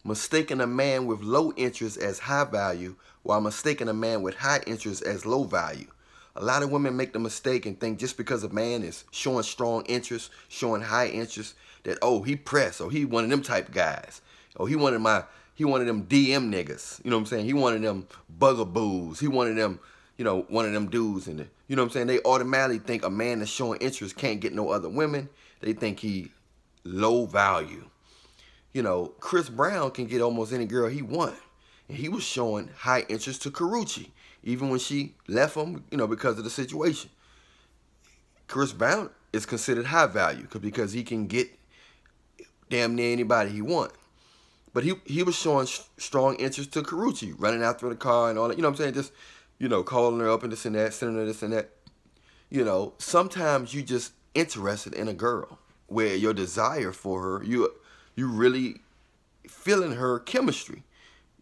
mistaking a man with low interest as high value while mistaking a man with high interest as low value. A lot of women make the mistake and think just because a man is showing strong interest, showing high interest, that, oh, he pressed, or he one of them type guys. Oh, he wanted them DM niggas. You know what I'm saying? He wanted them bugaboos. He wanted them, one of them dudes. And you know what I'm saying? They automatically think a man that's showing interest can't get no other women. They think he low value. Chris Brown can get almost any girl he want. And he was showing high interest to Karrueche, even when she left him, because of the situation. Chris Brown is considered high value because he can get damn near anybody he want. But he was showing strong interest to Karrueche, running after the car and all that. You know what I'm saying? Just, calling her up and this and that, sending her this and that. Sometimes you just interested in a girl where your desire for her, you really feeling her chemistry.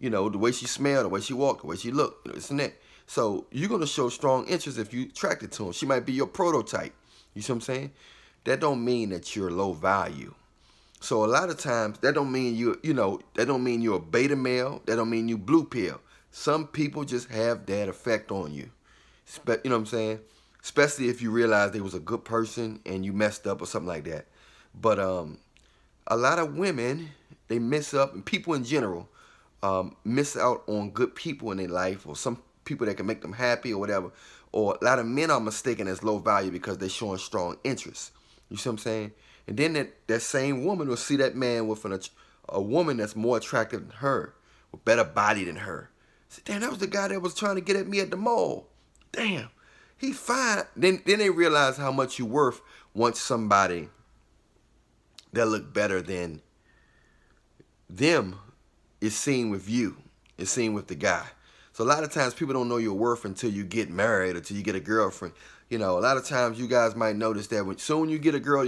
The way she smelled, the way she walked, the way she looked, this and that. So you're going to show strong interest if you attracted to him. She might be your prototype. You see what I'm saying? That don't mean that you're low value. So a lot of times that don't mean that don't mean you're a beta male. That don't mean you blue pill. Some people just have that effect on you. You know what I'm saying? Especially if you realize they was a good person and you messed up or something like that. But a lot of women, they miss up, and people in general miss out on good people in their life, or some people that can make them happy or whatever. Or a lot of men are mistaken as low value because they're showing strong interest. You see what I'm saying? And then that same woman will see that man with a woman that's more attractive than her, with better body than her. Say, damn, that was the guy that was trying to get at me at the mall. Damn, he's fine. Then they realize how much you worth once somebody that look better than them is seen with you, is seen with the guy. So a lot of times people don't know your worth until you get married or until you get a girlfriend. A lot of times you guys might notice that soon you get a girl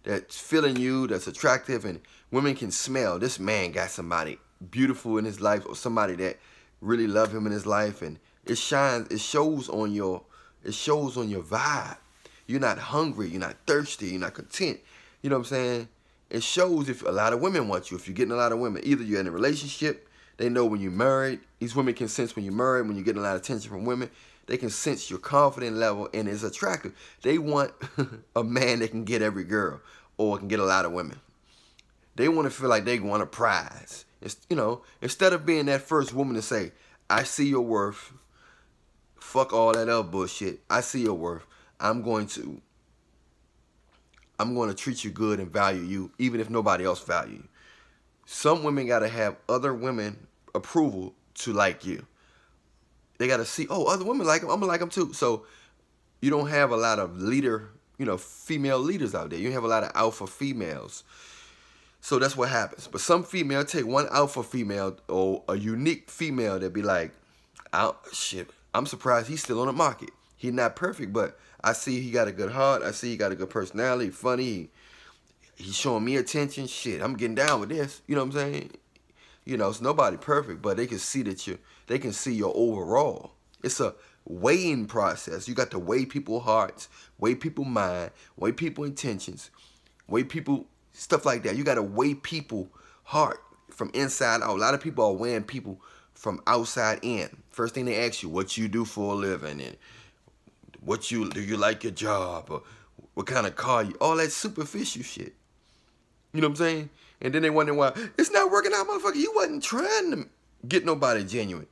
that's feeling you, that's attractive, and women can smell this man got somebody beautiful in his life, or somebody that really love him in his life, and it shows on your vibe. You're not hungry, you're not thirsty, you're not content. You know what I'm saying? It shows if a lot of women want you. If you're getting a lot of women, either you're in a relationship, they know when you're married. These women can sense when you're married, when you're getting a lot of attention from women. They can sense your confidence level and it's attractive. They want a man that can get every girl or can get a lot of women. They want to feel like they want a prize. It's, instead of being that first woman to say, I see your worth, fuck all that other bullshit. I see your worth. I'm going to treat you good and value you, even if nobody else value you. Some women got to have other women approval to like you. They got to see, oh, other women like them, I'm going to like them too. So you don't have a lot of female leaders out there. You don't have a lot of alpha females. So that's what happens. But some female take one alpha female or a unique female that be like, shit, I'm surprised he's still on the market. He's not perfect, but I see he got a good heart. I see he got a good personality, funny. He's showing me attention. Shit, I'm getting down with this. You know what I'm saying? It's nobody perfect, but they can see they can see your overall. It's a weighing process. You got to weigh people's hearts, weigh people's mind, weigh people's intentions, weigh people, stuff like that. You got to weigh people's heart from inside out. A lot of people are weighing people from outside in. First thing they ask you, what you do for a living, and do you like your job, or what kind of car you, all that superficial shit. You know what I'm saying? And then they wonder why it's not working out, motherfucker. You wasn't trying to get nobody genuine.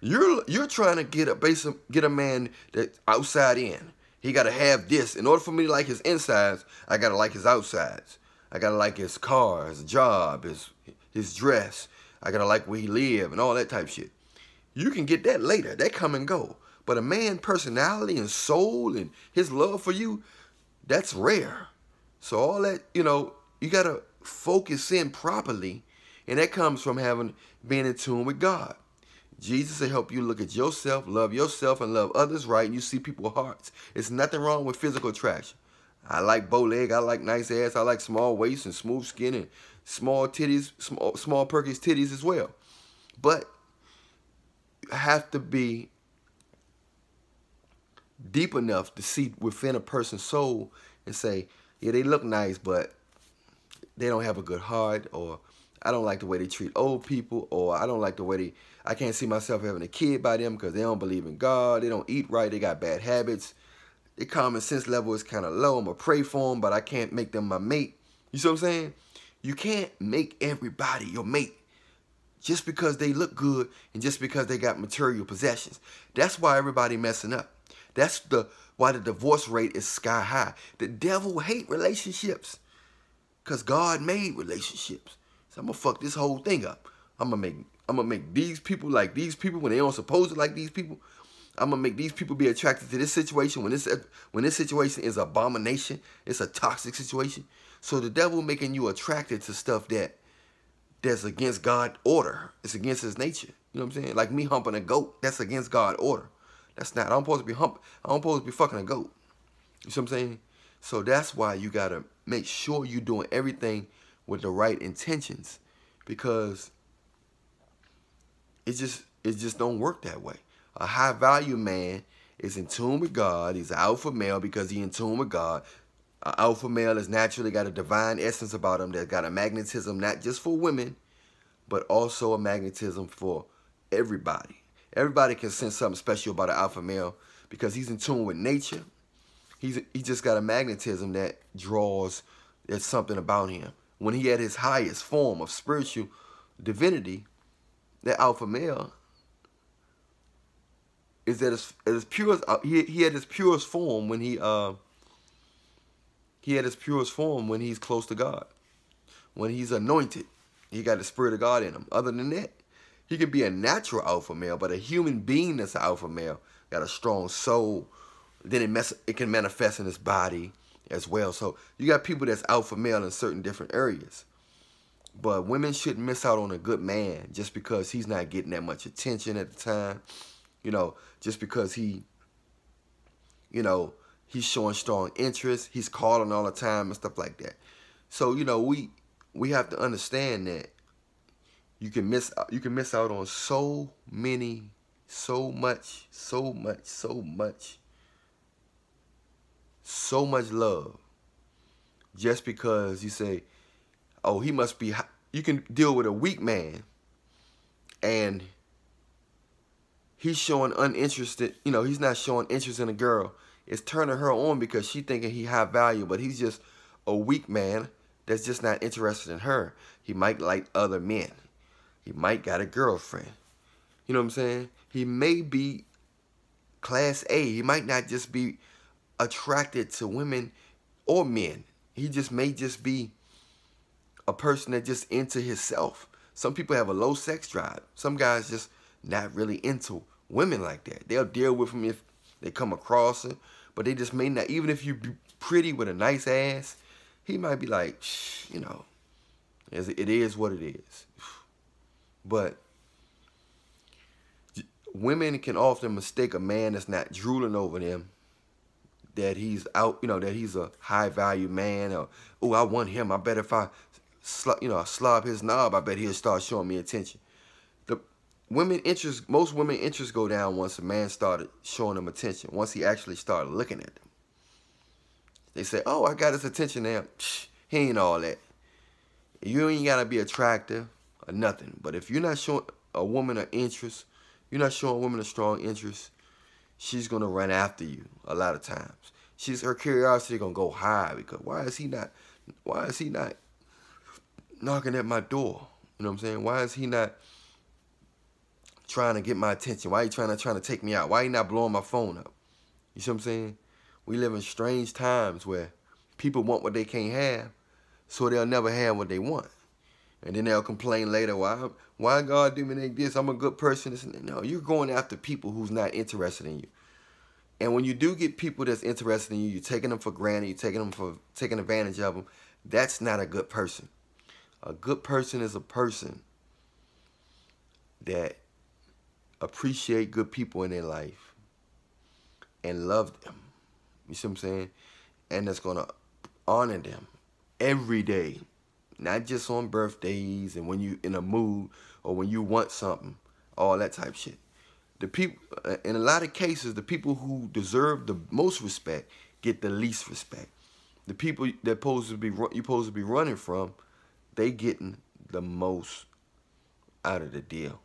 You're trying to get a man that outside in. He got to have this. In order for me to like his insides, I got to like his outsides. I got to like his car, his job, his dress. I got to like where he live and all that type shit. You can get that later. That come and go. But a man's personality and soul and his love for you, that's rare. So all that, you got to focus in properly, and that comes from being in tune with God. Jesus will help you look at yourself, and love others right, and you see people's hearts. There's nothing wrong with physical attraction. I like bow leg, I like nice ass, I like small waist and smooth skin and small titties, small perky titties as well. But you have to be deep enough to see within a person's soul and say, yeah, they look nice, but they don't have a good heart, or I don't like the way they treat old people, or I don't like the way I can't see myself having a kid by them because they don't believe in God. They don't eat right. They got bad habits. Their common sense level is kind of low. I'm going to pray for them, but I can't make them my mate. You see what I'm saying? You can't make everybody your mate just because they look good and just because they got material possessions. That's why everybody messing up. That's why the divorce rate is sky high. The devil hate relationships because God made relationships. So I'm going to fuck this whole thing up. I'm going to make these people like these people when they don't supposed to like these people. I'm going to make these people be attracted to this situation when this situation is abomination. It's a toxic situation. So the devil making you attracted to stuff that's against God's order. It's against his nature. You know what I'm saying? Like me humping a goat. That's against God's order. That's not. I don't supposed to be humping. I don't supposed to be fucking a goat. You see what I'm saying? So that's why you got to make sure you're doing everything with the right intentions, because it just don't work that way. A high value man is in tune with God. He's an alpha male because he's in tune with God. An alpha male has naturally got a divine essence about him that's got a magnetism not just for women, but also a magnetism for everybody. Everybody can sense something special about an alpha male because he's in tune with nature. He just got a magnetism that draws, there's something about him. When he had his highest form of spiritual divinity, that alpha male is at his purest. He had his purest form when he had his purest form when he's close to God. When he's anointed, he got the spirit of God in him. Other than that, he could be a natural alpha male, but a human being that's an alpha male got a strong soul. Then it can manifest in his body as well. So you got people that's alpha male in certain different areas. But women shouldn't miss out on a good man just because he's not getting that much attention at the time. You know, just because he's showing strong interest, he's calling all the time and stuff like that. So, you know, we have to understand that you can miss out on so much love just because you say, oh, he must be. You can deal with a weak man and he's showing uninterested, he's not showing interest in a girl. It's turning her on because she thinking he high value, but he's just a weak man that's just not interested in her. He might like other men. He might got a girlfriend. You know what I'm saying? He may be class A. He might not just be attracted to women or men. He may just be a person that just into himself. Some people have a low sex drive. Some guys just not really into women like that. They'll deal with them if they come across it, but they just may not. Even if you be pretty with a nice ass, he might be like, it is what it is. But women can often mistake a man that's not drooling over them, that he's out, that he's a high value man, or, oh, I want him. I bet if I slob his knob, I bet he'll start showing me attention. Most women interests go down once a man started showing them attention, once he actually started looking at them. They say, oh, I got his attention now. He ain't all that. You ain't got to be attractive or nothing. But if you're not showing a woman an interest, you're not showing a woman a strong interest, she's going to run after you a lot of times. Her curiosity going to go high because why is he not knocking at my door? You know what I'm saying? Why is he not trying to get my attention? Why are you trying to take me out? Why are you not blowing my phone up? You see what I'm saying? We live in strange times where people want what they can't have, so they'll never have what they want. And then they'll complain later, why God do me like this? I'm a good person. No, you're going after people who's not interested in you. And when you do get people that's interested in you, you're taking them for granted, you're taking advantage of them. That's not a good person. A good person is a person that appreciate good people in their life and love them. You see what I'm saying? And that's going to honor them every day. Not just on birthdays and when you in a mood or when you want something. All that type of shit. The people, in a lot of cases, the people who deserve the most respect get the least respect. The people that you're supposed to be running from, they getting the most out of the deal.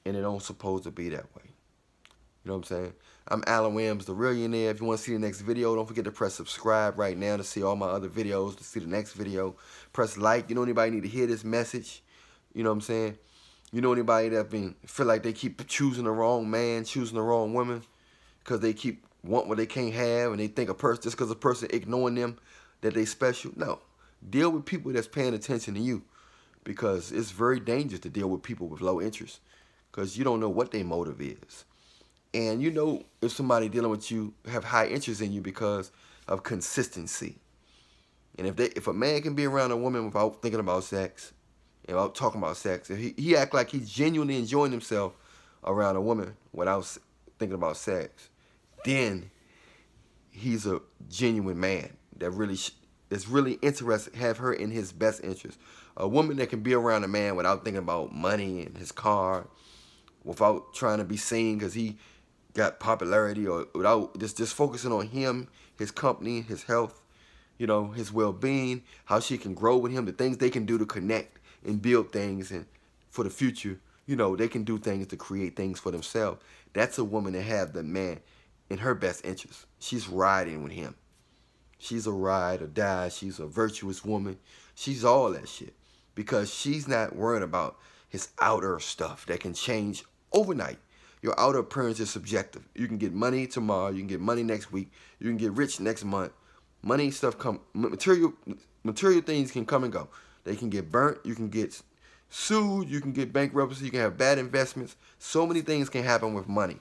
And it don't supposed to be that way. You know what I'm saying? I'm Allan Williams, the Reallionaire. If you want to see the next video, don't forget to press subscribe right now to see all my other videos, to see the next video. Press like. You know anybody need to hear this message? You know what I'm saying? You know anybody that feel like they keep choosing the wrong man, choosing the wrong woman, because they keep want what they can't have, and they think a person, just because a person ignoring them, that they special? No. Deal with people that's paying attention to you, because it's very dangerous to deal with people with low interest, because you don't know what their motive is. And you know if somebody dealing with you have high interest in you because of consistency. And if a man can be around a woman without thinking about sex, without talking about sex, if he act like he's genuinely enjoying himself around a woman without thinking about sex, then he's a genuine man that is really interested, have her in his best interest. A woman that can be around a man without thinking about money and his car, without trying to be seen because he got popularity, or without just focusing on him, his company, his health, you know, his well-being, how she can grow with him, the things they can do to connect and build things, and for the future, you know, they can do things to create things for themselves. That's a woman that have the man in her best interest. She's riding with him. She's a ride or die. She's a virtuous woman. She's all that shit, because she's not worried about his outer stuff that can change overnight. Your outer appearance is subjective. You can get money tomorrow. You can get money next week. You can get rich next month. Money stuff material things can come and go. They can get burnt. You can get sued. You can get bankruptcy. You can have bad investments. So many things can happen with money.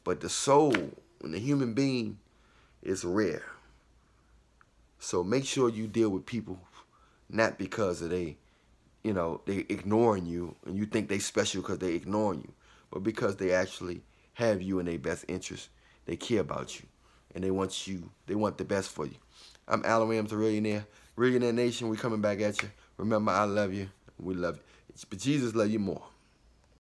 But the soul and the human being is rare. So make sure you deal with people not because of they ignoring you and you think they special because they ignoring you, but because they actually have you in their best interest. They care about you, and they want the best for you. I'm Allan Williams, the Reallionaire. Reallionaire Nation, we coming back at you. Remember, I love you. We love you. But Jesus love you more.